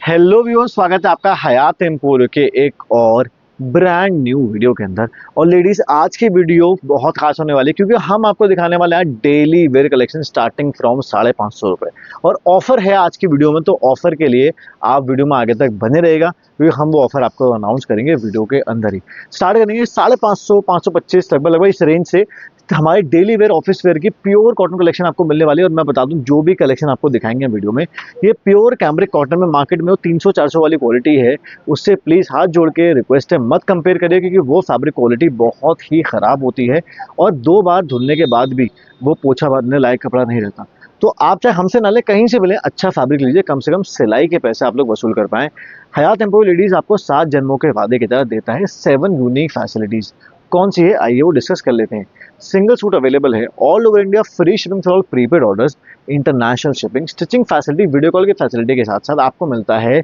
Hello viewers, स्वागत है आपका हयात एम्पोरियो के एक और ब्रांड न्यू वीडियो के अंदर। और लेडीज, आज की वीडियो बहुत खास होने वाली है क्योंकि हम आपको दिखाने वाले हैं daily wear collection starting from 550 रुपये। और ऑफर है आज की वीडियो में, तो ऑफर के लिए आप वीडियो में आगे तक बने रहेगा क्योंकि हम वो ऑफर आपको अनाउंस करेंगे वीडियो के अंदर ही। स्टार्ट करेंगे 550, 525 लगभग इस रेंज से हमारे डेली वेयर ऑफिस वेयर की प्योर कॉटन कलेक्शन आपको मिलने वाली है। और मैं बता दूं, जो भी कलेक्शन आपको दिखाएंगे वीडियो में, ये प्योर कैमरिक कॉटन में मार्केट में वो 300-400 वाली क्वालिटी है। उससे प्लीज़ हाथ जोड़ के रिक्वेस्ट है, मत कंपेयर करिए क्योंकि वो फैब्रिक क्वालिटी बहुत ही ख़राब होती है और 2 बार धुलने के बाद भी वो पोछा बांधने लायक कपड़ा नहीं रहता। तो आप चाहे हमसे ना लें, कहीं से भी लें, अच्छा फैब्रिक लीजिए, कम से कम सिलाई के पैसे आप लोग वसूल कर पाएँ। हयात एम्पोरियो लेडीज़ आपको 7 जन्मों के वादे की तरह देता है 7 यूनिक फैसिलिटीज़। कौन सी है, आइए वो डिस्कस कर लेते हैं। सिंगल सूट अवेलेबल है all over India, free shipping for all prepaid orders, international shipping, stitching facility, video call की फैसिलिटी के साथ साथ आपको मिलता है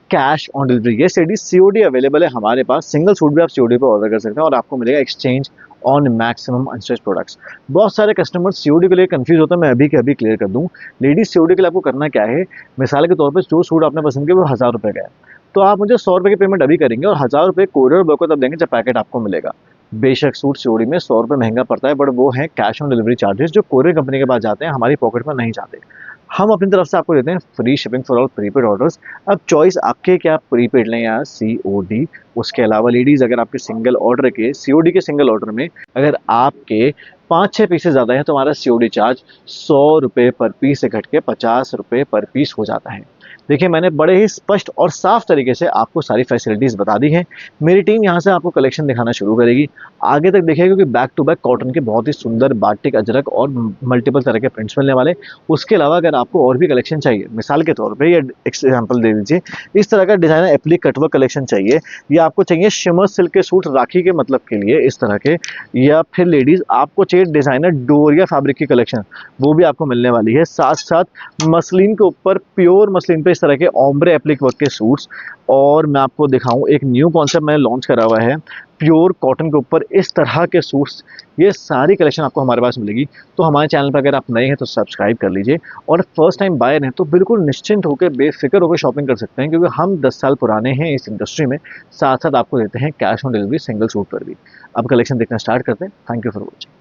कैश ऑन डिलीवरी। ये सीओडी अवेलेबल है हमारे पास। सिंगल सूट भी आप सीओडी पे ऑर्डर कर सकते हैं और आपको मिलेगा exchange on maximum unstitch products. बहुत सारे कस्टमर सीओडी के लिए कंफ्यूज होते हैं, मैं अभी के अभी क्लियर कर दूं। लेडीज, सीओडी के लिए आपको करना क्या है, मिसाल के तौर पर जो सूट आपने पसंद किया वो 1000 रुपये का है, तो आप मुझे 100 रुपये की पेमेंट अभी करेंगे और 1000 रुपये कोरियर बॉय को तब देंगे जब पैकेट आपको मिलेगा। बेशक सूट सीओडी में 100 रुपये महंगा पड़ता है, बट वो है कैश ऑन डिलीवरी चार्जेस जो कोरियर कंपनी के पास जाते हैं, हमारी पॉकेट में नहीं जाते। हम अपनी तरफ से आपको देते हैं free shipping for all prepaid orders. अब चॉइस आपके, क्या प्रीपेड लें या सीओडी। उसके अलावा लेडीज, अगर आपके सिंगल ऑर्डर के सीओडी के सिंगल ऑर्डर में अगर आपके 5-6 पीसेस ज़्यादा हैं तो हमारा सीओडी चार्ज 100 रुपये पर पीस से घट के 50 रुपये पर पीस हो जाता है। देखिए, मैंने बड़े ही स्पष्ट और साफ तरीके से आपको सारी फैसिलिटीज़ बता दी हैं। मेरी टीम यहाँ से आपको कलेक्शन दिखाना शुरू करेगी, आगे तक देखिए क्योंकि बैक टू बैक कॉटन के बहुत ही सुंदर बाटिक, अजरक और मल्टीपल तरह के प्रिंट्स मिलने वाले। उसके अलावा अगर आपको और भी कलेक्शन चाहिए, मिसाल के तौर पे या एग्जाम्पल दे दीजिए, इस तरह का डिजाइनर एप्लिक कटवर्क कलेक्शन चाहिए, या आपको चाहिए शिमर सिल्क के सूट राखी के मतलब के लिए इस तरह के, या फिर लेडीज आपको चाहिए डिजाइनर डोरिया फैब्रिक की कलेक्शन, वो भी आपको मिलने वाली है। साथ साथ मसलिन के ऊपर, प्योर मसलिन पे इस तरह के ओम्ब्रे एप्लिक वर्क के सूट्स। और मैं आपको दिखाऊं, एक न्यू कॉन्सेप्ट मैंने लॉन्च करा हुआ है, प्योर कॉटन के ऊपर इस तरह के सूट्स। ये सारी कलेक्शन आपको हमारे पास मिलेगी। तो हमारे चैनल पर अगर आप नए हैं तो सब्सक्राइब कर लीजिए, और फर्स्ट टाइम बायर हैं तो बिल्कुल निश्चिंत होकर, बेफिक्र होकर शॉपिंग कर सकते हैं क्योंकि हम 10 साल पुराने हैं इस इंडस्ट्री में। साथ साथ आपको देते हैं cash on delivery single suit पर भी। अब कलेक्शन देखना स्टार्ट करते हैं। Thank you for watching.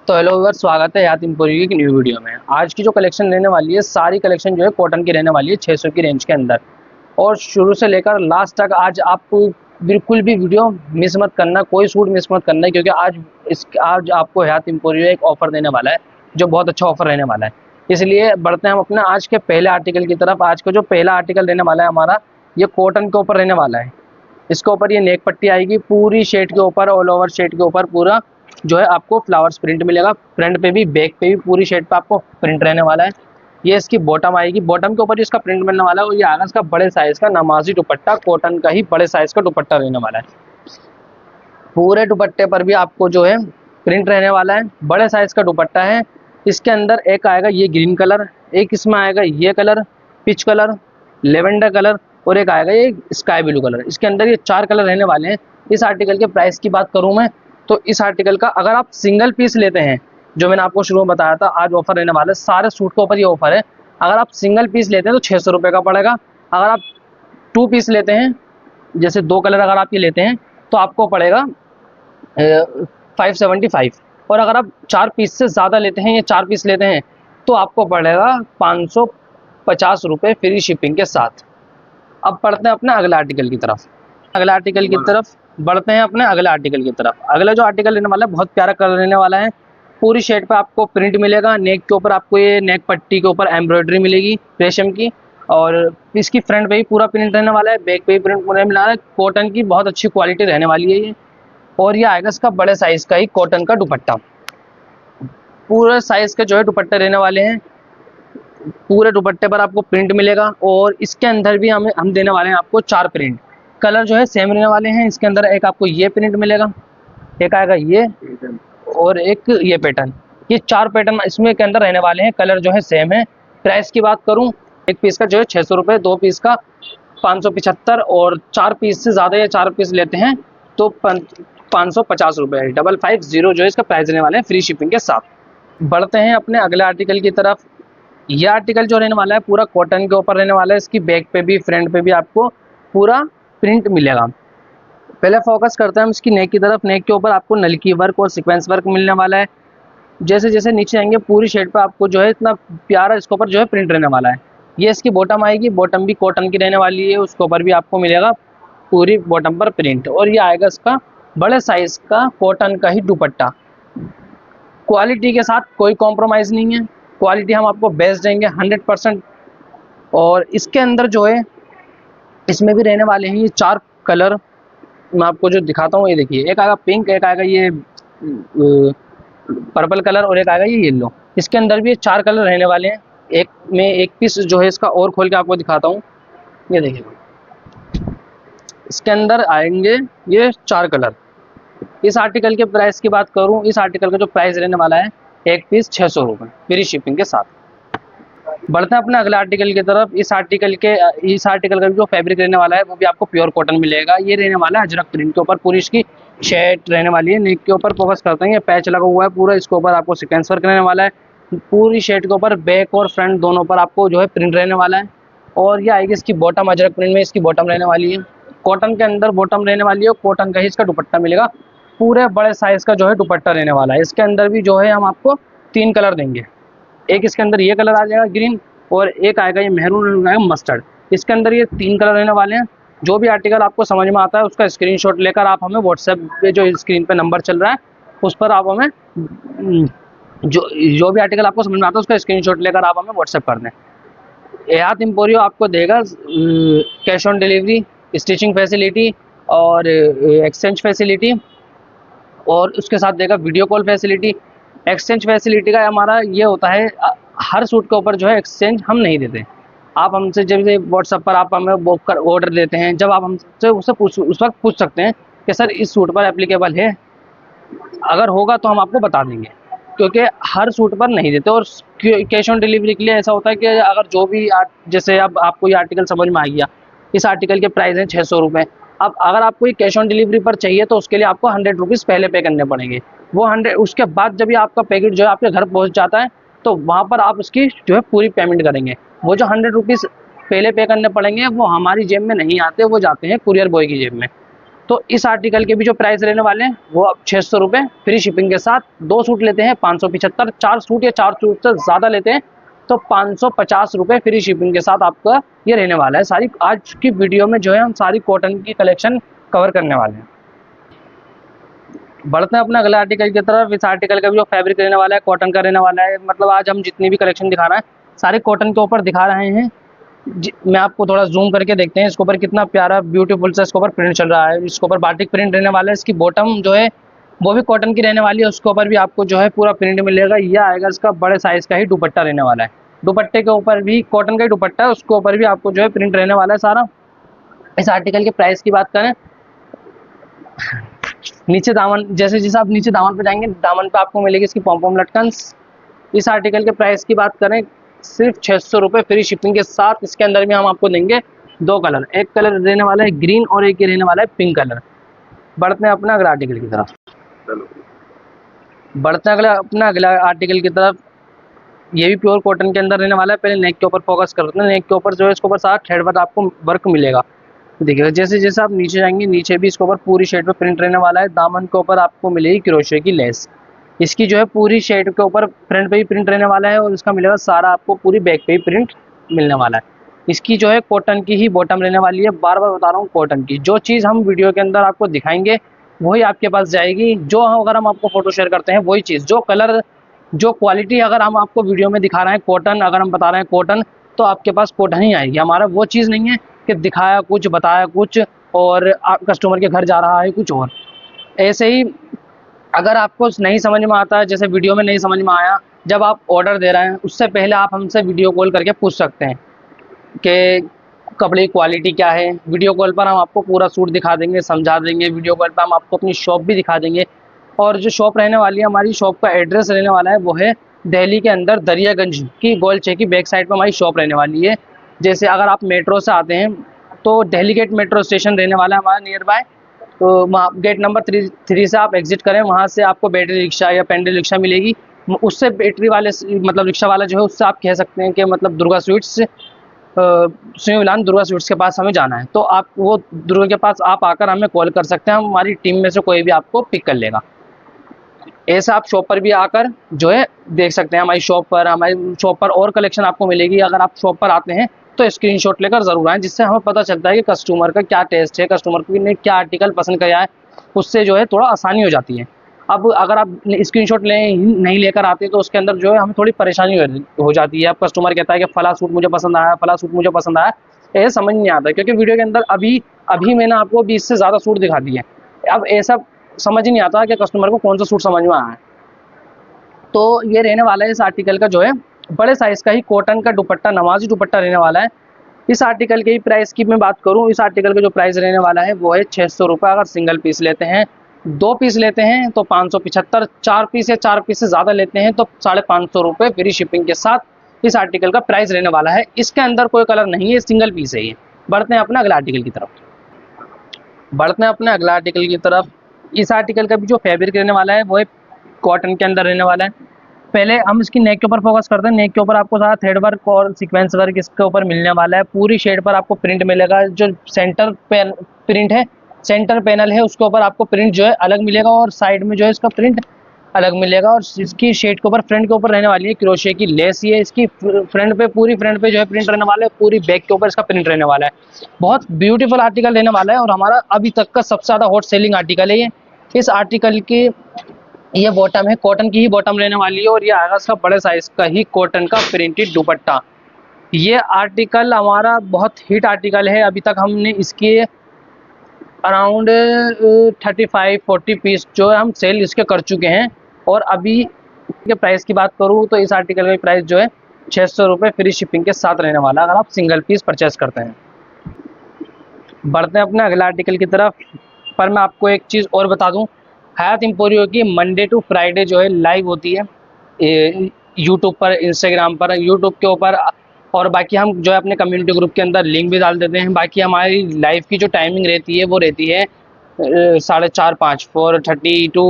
तो हेलो व्यूअर्स, स्वागत है हयात एम्पोरियो की न्यू वीडियो में। आज की जो कलेक्शन रहने वाली है, सारी कलेक्शन जो है कॉटन की रहने वाली है 600 की रेंज के अंदर, और शुरू से लेकर लास्ट तक। आज आपको बिल्कुल भी वीडियो मिस मत करना, कोई सूट मिस मत करना, क्योंकि आज आपको हयात एम्पोरियो एक ऑफर देने वाला है जो बहुत अच्छा ऑफर रहने वाला है। इसलिए बढ़ते हैं हम अपने आज के पहले आर्टिकल की तरफ। आज का जो पहला आर्टिकल रहने वाला है हमारा, ये कॉटन के ऊपर रहने वाला है। इसके ऊपर ये नेक पट्टी आएगी पूरी शेड के ऊपर, ऑल ओवर शेड के ऊपर पूरा जो है आपको फ्लावर्स प्रिंट मिलेगा। फ्रंट पे भी, बैक पे भी, पूरी शेड पे आपको प्रिंट रहने वाला है। ये इसकी बॉटम आएगी, बॉटम के ऊपर इसका प्रिंट मिलने वाला है। और ये आगा इसका बड़े साइज का नमाजी दुपट्टा, कॉटन का ही बड़े साइज का दुपट्टा रहने वाला है। पूरे दुपट्टे पर भी आपको जो है प्रिंट रहने वाला है। बड़े साइज का दुपट्टा है। इसके अंदर एक आएगा ये ग्रीन कलर, एक इसमें आएगा ये colour, peach colour, lavender colour, और एक आएगा ये स्काई ब्लू कलर। इसके अंदर ये 4 कलर रहने वाले हैं। इस आर्टिकल के प्राइस की बात करूं मैं, तो इस आर्टिकल का अगर आप सिंगल पीस लेते हैं, जो मैंने आपको शुरू में बताया था आज ऑफर रहने वाला है, सारे सूट के ऊपर ये ऑफर है। अगर आप सिंगल पीस लेते हैं तो 600 रुपये का पड़ेगा। अगर आप 2 पीस लेते हैं, जैसे 2 कलर अगर आप ये लेते हैं, तो आपको पड़ेगा 575। और अगर आप 4 पीस से ज़्यादा लेते हैं या 4 पीस लेते हैं, तो आपको पड़ेगा 550 रुपये फ्री शिपिंग के साथ। अब बढ़ते हैं अपने अगले आर्टिकल की तरफ। अगला जो आर्टिकल लेने वाला है, बहुत प्यारा कलर रहने वाला है। पूरी शेड पे आपको प्रिंट मिलेगा। नेक के ऊपर आपको ये नेक पट्टी के ऊपर एम्ब्रॉयडरी मिलेगी रेशम की, और इसकी फ्रंट पे भी पूरा प्रिंट रहने वाला है, बैक पे भी प्रिंट मिलने वाला है। कॉटन की बहुत अच्छी क्वालिटी रहने वाली है ये। और ये आएगा इसका बड़े साइज का ही कॉटन का दुपट्टा। पूरे साइज के जो है दुपट्टे रहने वाले हैं। पूरे दुपट्टे पर आपको प्रिंट मिलेगा, और इसके अंदर भी हम देने वाले हैं आपको 4 प्रिंट। कलर जो है सेम रहने वाले हैं। इसके अंदर एक आपको ये प्रिंट मिलेगा, एक आएगा ये, और एक ये पैटर्न। ये 4 पैटर्न इसमें के अंदर रहने वाले हैं। कलर जो है सेम है। प्राइस की बात करूं, एक पीस का जो है 600 रुपये, 2 पीस का 575, और 4 पीस से ज़्यादा या 4 पीस लेते हैं तो 550 रुपये, 550 जो है इसका प्राइस रहने वाले हैं फ्री शिपिंग के साथ। बढ़ते हैं अपने अगले आर्टिकल की तरफ। यह आर्टिकल जो रहने वाला है पूरा कॉटन के ऊपर रहने वाला है। इसकी बैक पे भी फ्रंट पे भी आपको पूरा प्रिंट मिलेगा। पहले फोकस करते हैं हम इसकी नेक की तरफ। नेक के ऊपर आपको नलकी वर्क और सीक्वेंस वर्क मिलने वाला है। जैसे जैसे नीचे आएंगे पूरी शेड पर आपको जो है इतना प्यारा इसके ऊपर जो है प्रिंट रहने वाला है। ये इसकी बॉटम आएगी, बॉटम भी कॉटन की रहने वाली है, उसके ऊपर भी आपको मिलेगा पूरी बॉटम पर प्रिंट। और ये आएगा इसका बड़े साइज का कॉटन का ही दुपट्टा। क्वालिटी के साथ कोई कॉम्प्रोमाइज़ नहीं है, क्वालिटी हम आपको बेस्ट देंगे 100%। और इसके अंदर जो है इसमें भी रहने वाले हैं ये 4 कलर। मैं आपको जो दिखाता हूँ ये देखिए, एक आएगा पिंक, एक आएगा ये पर्पल कलर और एक आएगा ये येलो। इसके अंदर भी ये 4 कलर रहने वाले हैं। एक में एक पीस जो है इसका और खोल के आपको दिखाता हूँ, ये देखिए इसके अंदर आएंगे ये 4 कलर। इस आर्टिकल के प्राइस की बात करूं, इस आर्टिकल का जो प्राइस रहने वाला है एक पीस 600 रुपये फ्री शिपिंग के साथ। बढ़ते हैं अपने अगले आर्टिकल की तरफ। इस आर्टिकल का जो फैब्रिक रहने वाला है वो भी आपको प्योर कॉटन मिलेगा। ये रहने वाला है अजरक प्रिंट के ऊपर, पूरी इसकी शर्ट रहने वाली है। नेक के ऊपर फोकस करते हैं, ये पैच लगा हुआ है पूरा, इसके ऊपर आपको सीक्वेंस वर्क रहने वाला है। पूरी शर्ट के ऊपर बैक और फ्रंट दोनों पर आपको जो है प्रिंट रहने वाला है। और ये आएगी इसकी बॉटम, अजरक प्रिंट में इसकी बॉटम रहने वाली है। कॉटन के अंदर बॉटम रहने वाली है, कॉटन का ही इसका दुपट्टा मिलेगा। पूरे बड़े साइज का जो है दुपट्टा रहने वाला है। इसके अंदर भी जो है हम आपको 3 कलर देंगे। एक इसके अंदर ये कलर आ जाएगा ग्रीन, और एक आएगा ये मेहरून, आएगा मस्टर्ड। इसके अंदर ये 3 कलर रहने वाले हैं। जो भी आर्टिकल आपको समझ में आता है उसका स्क्रीनशॉट लेकर आप हमें व्हाट्सएप पे, जो स्क्रीन पे नंबर चल रहा है उस पर आप हमें जो भी आर्टिकल आपको समझ में आता है उसका स्क्रीनशॉट लेकर आप हमें व्हाट्सएप कर दें। हयात एम्पोरियो आपको देगा cash on delivery, stitching facility और एक्सचेंज फैसिलिटी, और उसके साथ देगा video call facility. Exchange facility का हमारा ये होता है, हर सूट के ऊपर जो है एक्सचेंज हम नहीं देते। आप हमसे जब व्हाट्सएप पर आप हमें बुक कर ऑर्डर देते हैं, जब आप हमसे उस वक्त पूछ सकते हैं कि सर इस सूट पर एप्लीकेबल है, अगर होगा तो हम आपको बता देंगे, क्योंकि हर सूट पर नहीं देते। और कैश ऑन डिलीवरी के लिए ऐसा होता है कि अगर जो भी जैसे अब आपको ये आर्टिकल समझ में आ गया, इस आर्टिकल के प्राइस हैं 600 रुपये। अब अगर आपको ये कैश ऑन डिलीवरी पर चाहिए तो उसके लिए आपको 100 रुपीज़ पहले पे करने पड़ेंगे। वो 100, उसके बाद जब ये आपका पैकेट जो है आपके घर पहुंच जाता है तो वहाँ पर आप उसकी जो है पूरी पेमेंट करेंगे। वो जो 100 रुपीज़ पहले पे करने पड़ेंगे वो हमारी जेब में नहीं आते, वो जाते हैं कुरियर बॉय की जेब में। तो इस आर्टिकल के भी जो प्राइस रहने वाले हैं वो अब 600 रुपये फ्री शिपिंग के साथ। 2 सूट लेते हैं 575, 4 सूट या 4 सूट से ज़्यादा लेते हैं तो 550 रुपये फ्री शिपिंग के साथ आपका ये रहने वाला है। सारी आज की वीडियो में जो है हम सारी कॉटन की कलेक्शन कवर करने वाले हैं। बढ़ते हैं अपने अगले आर्टिकल की तरफ। इस आर्टिकल का भी जो फैब्रिक रहने वाला है कॉटन का रहने वाला है। मतलब आज हम जितनी भी कलेक्शन दिखा रहे हैं सारे कॉटन के ऊपर दिखा रहे हैं। मैं आपको थोड़ा जूम करके देखते हैं इसके ऊपर कितना प्यारा ब्यूटीफुल सा इसके ऊपर प्रिंट चल रहा है। इसके ऊपर बाटिक प्रिंट रहने वाला है। इसकी बॉटम जो है वो भी कॉटन की रहने वाली है, उसके ऊपर भी आपको जो है पूरा प्रिंट मिलेगा। यह आएगा इसका बड़े साइज़ का ही दुपट्टा रहने वाला है। दुपट्टे के ऊपर भी कॉटन का ही दुपट्टा है, उसके ऊपर भी आपको जो है प्रिंट रहने वाला है सारा। इस आर्टिकल के प्राइस की बात करें, नीचे दामन, जैसे जैसे आप नीचे दामन पे जाएंगे दामन पे आपको मिलेगी इसकी पॉम लटकन। इस आर्टिकल के प्राइस की बात करें सिर्फ 600 रुपये फ्री शिपिंग के साथ। इसके अंदर भी हम आपको देंगे 2 कलर, एक कलर रहने वाला है ग्रीन और एक ये रहने वाला है पिंक कलर। बढ़ते हैं अपना अगला आर्टिकल की तरफ। बढ़ते हैं अपना अगला आर्टिकल की तरफ। ये भी प्योर कॉटन के अंदर रहने वाला है। पहले नेक के ऊपर फोकस करते हैं। नेक के ऊपर जो है इसके ऊपर सारा थ्रेड वर्क आपको वर्क मिलेगा। देखिएगा जैसे जैसे आप नीचे जाएंगे नीचे भी इसके ऊपर पूरी शर्ट पे प्रिंट रहने वाला है। दामन के ऊपर आपको मिलेगी क्रोशे की लेस। इसकी जो है पूरी शर्ट के ऊपर फ्रंट पे भी प्रिंट रहने वाला है और इसका मिलेगा सारा आपको पूरी बैक पे भी प्रिंट मिलने वाला है। इसकी जो है कॉटन की ही बॉटम रहने वाली है। बार बार बता रहा हूँ कॉटन की। जो चीज़ हम वीडियो के अंदर आपको दिखाएंगे वही आपके पास जाएगी। जो अगर हम आपको फोटो शेयर करते हैं वही चीज़, जो कलर, जो क्वालिटी अगर हम आपको वीडियो में दिखा रहे हैं कॉटन, अगर हम बता रहे हैं कॉटन, तो आपके पास कॉटन ही आएगी। हमारा वो चीज़ नहीं है कि दिखाया कुछ बताया कुछ और कस्टमर के घर जा रहा है कुछ और। ऐसे ही अगर आपको नहीं समझ में आता है, जैसे वीडियो में नहीं समझ में आया, जब आप ऑर्डर दे रहे हैं उससे पहले आप हमसे वीडियो कॉल करके पूछ सकते हैं कि कपड़े की क्वालिटी क्या है। वीडियो कॉल पर हम आपको पूरा सूट दिखा देंगे, समझा देंगे। वीडियो कॉल पर हम आपको अपनी शॉप भी दिखा देंगे। और जो शॉप रहने वाली है, हमारी शॉप का एड्रेस रहने वाला है वो है दिल्ली के अंदर दरियागंज की गोलचे की बैक साइड पर हमारी शॉप रहने वाली है। जैसे अगर आप मेट्रो से आते हैं तो दिल्ली गेट मेट्रो स्टेशन रहने वाला है हमारा नियर बाय। तो वहाँ गेट नंबर 3 से आप एग्जिट करें, वहाँ से आपको बैटरी रिक्शा या पेंडल रिक्शा मिलेगी। उससे बैटरी वाले मतलब रिक्शा वाला जो है उससे आप कह सकते हैं कि मतलब दुर्गा स्वीट्स स्वी मिलान दुर्गा स्वीट्स के पास हमें जाना है, तो आप वो दुर्गा के पास आप आकर हमें कॉल कर सकते हैं, हमारी टीम में से कोई भी आपको पिक कर लेगा। ऐसे आप शॉप पर भी आकर जो है देख सकते हैं, हमारी शॉप पर और कलेक्शन आपको मिलेगी। अगर आप शॉप पर आते हैं तो स्क्रीनशॉट लेकर ज़रूर आएँ, जिससे हमें पता चलता है कि कस्टमर का क्या टेस्ट है, कस्टमर को ने क्या आर्टिकल पसंद किया है, उससे जो है थोड़ा आसानी हो जाती है। अब अगर आप स्क्रीनशॉट नहीं लेकर आते तो उसके अंदर जो है हमें थोड़ी परेशानी हो जाती है। अब कस्टमर कहता है कि फला सूट मुझे पसंद आया, फला सूट मुझे पसंद आया, ये समझ नहीं आता, क्योंकि वीडियो के अंदर अभी अभी मैंने आपको 20 से ज़्यादा सूट दिखा दिए। अब ऐसा समझ ही नहीं आता कि कस्टमर को कौन सा सूट समझ में आया है। तो ये रहने वाला है इस आर्टिकल का जो है बड़े साइज का ही कॉटन का दुपट्टा, नमाजी दुपट्टा रहने वाला है। इस आर्टिकल के प्राइस की मैं बात करूं, इस आर्टिकल का जो प्राइस रहने वाला है वो है 600 रुपये। अगर सिंगल पीस लेते हैं, 2 पीस लेते हैं तो 575, 4 पीस या 4 पीस से ज़्यादा लेते हैं तो 550 रुपये फ्री शिपिंग के साथ इस आर्टिकल का प्राइस रहने वाला है। इसके अंदर कोई कलर नहीं है, सिंगल पीस है ये। बढ़ते हैं अपने अगला आर्टिकल की तरफ। इस आर्टिकल का भी जो फैब्रिक रहने वाला है वो है कॉटन के अंदर रहने वाला है। पहले हम इसकी नेक के ऊपर फोकस करते हैं। नेक के ऊपर आपको सारा थ्रेड वर्क और सीक्वेंस वर्क इसके ऊपर मिलने वाला है। पूरी शेड पर आपको प्रिंट मिलेगा। जो सेंटर प्रिंट है, सेंटर पैनल है, उसके ऊपर आपको प्रिंट जो है अलग मिलेगा और साइड में जो है इसका प्रिंट अलग मिलेगा। और इसकी शेड के ऊपर फ्रंट के ऊपर रहने वाली है क्रोशे की लेस। ये इसकी फ्रंट पे, पूरी फ्रंट पे जो है प्रिंट रहने वाला है, पूरी बैक के ऊपर इसका प्रिंट रहने वाला है। बहुत ब्यूटीफुल आर्टिकल रहने वाला है और हमारा अभी तक का सबसे ज़्यादा हॉट सेलिंग आर्टिकल है ये। इस आर्टिकल की ये बॉटम है, कॉटन की ही बॉटम रहने वाली है और ये आएगा इसका बड़े साइज का ही कॉटन का प्रिंटेड दुपट्टा। ये आर्टिकल हमारा बहुत हिट आर्टिकल है। अभी तक हमने इसके अराउंड 35-40 पीस जो है हम सेल इसके कर चुके हैं। और अभी के प्राइस की बात करूँ तो इस आर्टिकल का प्राइस जो है 600 रुपये फ्री शिपिंग के साथ रहने वाला है, अगर आप सिंगल पीस परचेज करते हैं। बढ़ते हैं अपने अगला आर्टिकल की तरफ। पर मैं आपको एक चीज़ और बता दूं, हयात एम्पोरियो की मंडे टू फ्राइडे जो है लाइव होती है यूट्यूब पर, इंस्टाग्राम पर, यूट्यूब के ऊपर। और बाकी हम जो है अपने कम्युनिटी ग्रुप के अंदर लिंक भी डाल देते हैं। बाकी हमारी लाइव की जो टाइमिंग रहती है वो रहती है 4:30 4:30 टू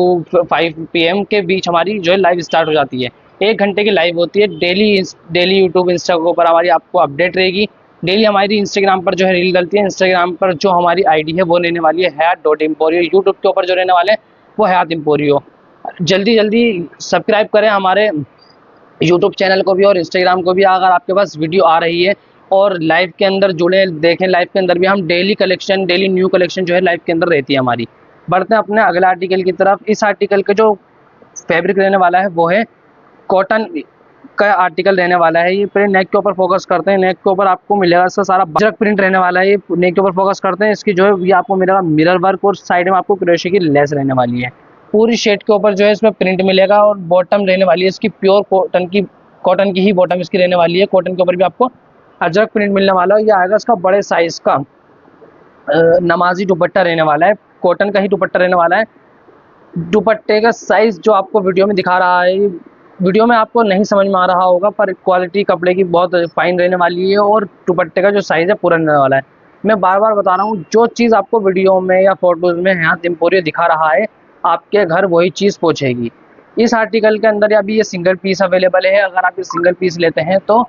5 PM के बीच हमारी जो है लाइव स्टार्ट हो जाती है। 1 घंटे की लाइव होती है डेली यूट्यूब इंस्टा के ऊपर हमारी आपको अपडेट रहेगी। डेली हमारी इंस्टाग्राम पर जो है रील डलती है। इंस्टाग्राम पर जो हमारी आईडी है वो रहने वाली है हयात.एम्पोरियो। यूट्यूब के ऊपर जो रहने वाले हैं वो हयात एम्पोरियो। जल्दी सब्सक्राइब करें हमारे यूट्यूब चैनल को भी और इंस्टाग्राम को भी। अगर आपके पास वीडियो आ रही है और लाइव के अंदर जुड़े, देखें लाइव के अंदर भी हम डेली न्यू कलेक्शन जो है लाइव के अंदर रहती है हमारी। बढ़ते हैं अपने अगला आर्टिकल की तरफ। इस आर्टिकल का जो फैब्रिक रहने वाला है वो है कॉटन का आर्टिकल रहने वाला है। ये पहले नेक के ऊपर फोकस करते हैं। नेक के ऊपर आपको मिलेगा इसका सारा बजरक प्रिंट रहने वाला है। ये नेक के ऊपर फोकस करते हैं, इसकी जो है ये आपको मिलेगा मिरर वर्क और साइड में आपको क्रोशे की लेस रहने वाली है। पूरी शेड के ऊपर जो है इसमें प्रिंट मिलेगा और बॉटम रहने वाली है इसकी प्योर कॉटन की ही बॉटम इसकी रहने वाली है। कॉटन के ऊपर भी आपको अजरक प्रिंट मिलने वाला है। ये आएगा इसका बड़े साइज का नमाजी दुपट्टा रहने वाला है। कॉटन का ही दुपट्टा रहने वाला है। दुपट्टे का साइज जो आपको वीडियो में दिखा रहा है, वीडियो में आपको नहीं समझ में आ रहा होगा, पर क्वालिटी कपड़े की बहुत फाइन रहने वाली है और दुपट्टे का जो साइज़ है पूरा रहने वाला है। मैं बार बार बता रहा हूँ, जो चीज़ आपको वीडियो में या फोटोज़ में हयात एम्पोरियो दिखा रहा है आपके घर वही चीज़ पहुँचेगी। इस आर्टिकल के अंदर अभी ये सिंगल पीस अवेलेबल है। अगर आप ये सिंगल पीस लेते हैं तो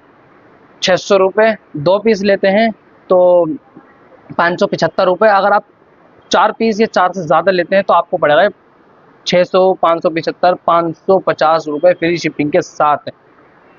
600 रुपये, 2 पीस लेते हैं तो 575 रुपये। अगर आप 4 पीस या 4 से ज़्यादा लेते हैं तो आपको पड़ेगा 600, 575, 550 रुपये फ्री शिपिंग के साथ।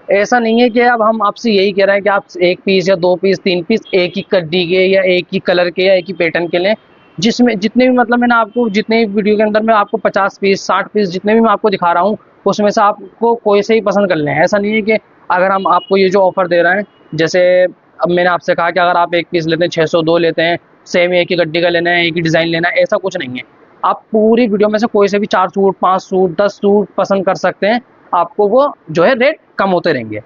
ऐसा नहीं है कि अब हम आपसे यही कह रहे हैं कि आप 1 पीस या 2 पीस 3 पीस एक ही कड्डी के या एक ही कलर के या एक ही पैटर्न के लें, जिसमें जितने भी मतलब मैंने आपको जितने वीडियो के अंदर मैं आपको 50 पीस 60 पीस जितने भी मैं आपको दिखा रहा हूँ उसमें से आपको कोई से ही पसंद कर लें। ऐसा नहीं है कि अगर हम आपको ये जो ऑफ़र दे रहे हैं, जैसे अब मैंने आपसे कहा कि अगर आप 1 पीस लेते हैं 600, 2 लेते हैं सेम एक ही गड्डी का लेना है, एक ही डिज़ाइन लेना है, ऐसा कुछ नहीं है। आप पूरी वीडियो में से कोई से भी 4 सूट, 5 सूट, 10 सूट पसंद कर सकते हैं। आपको वो जो है रेट कम होते रहेंगे,